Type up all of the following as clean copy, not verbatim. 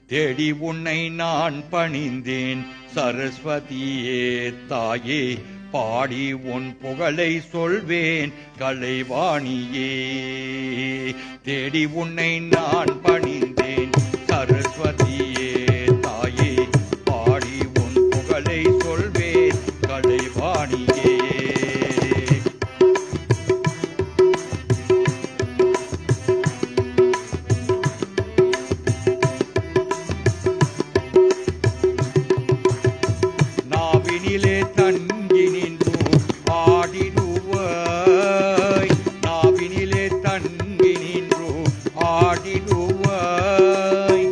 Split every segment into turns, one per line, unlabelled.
தேடி உன்னை நான் பணிந்தேன் சரஸ்வதியே தாயே, பாடி உன் புகழை சொல்வேன் கலைவாணியே. தேடி உன்னை நான் பணிந்தேன் சரஸ்வதியே தாயே, பாடி உன் புகழை சொல்வேன் கலைவாணியே. நாவினிலே தங்கி நின்று ஆடிடுவாய், நாவினிலே தங்கி நின்று ஆடிடுவாய்,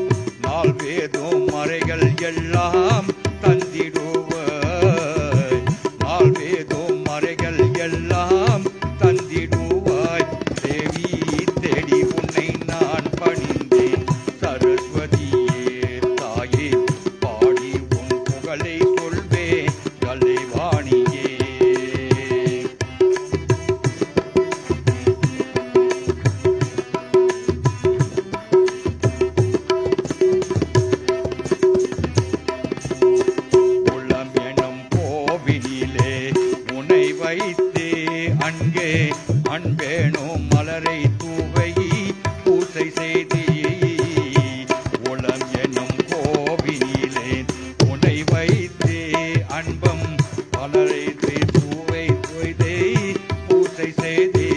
நாள் வேதம் மறைகள் எல்லாம் தந்திடுவாய், நாள் வேதம் மறைகள் எல்லாம் தந்திடுவாய். தேவி தேடி உன்னை நான் பணிந்தேன் சரஸ்வதியே தாயே, பாடி உன் புகழை சொல்வேன் கலைவாணியே. உளம் எனும் கோவிலிலே உனை வைத்தே அங்கே அன்பேனும் மலரை தூவை பூசை செய்தே. உளம் எனும் கோவிலிலே உனை வைத்தே அன்பம் மலரை தூவை தூய்தே பூசை செய்தே.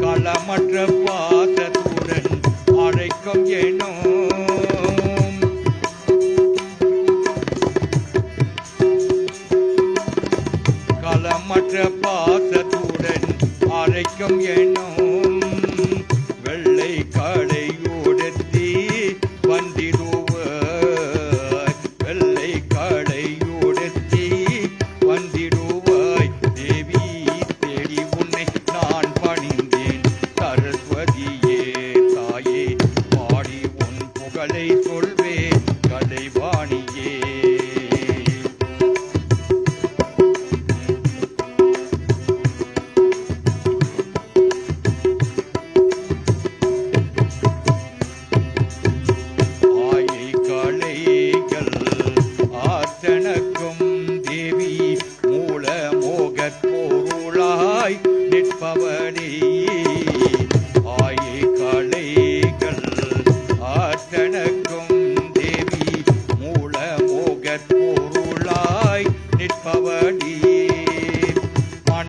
களமற்ற பாசத்துடன் அழைக்கும் எனும், களமற்ற பாசத்துடன் அழைக்கும் எனும், வெள்ளை கடையோடத்தி வந்திடுவாய், வெள்ளை கடையோடத்தி வந்திடுவாய். தேவி தேடி உன்னை நான் பணிந்தேன் சரஸ்வதியே தாயே, பாடி உன் புகழை சொல்வேன் கலைவாணியே. ஆயை கலைகள் ஆத்தனக்கும் தேவி, மூல மோகப் பொருளாய் நிற்பவனே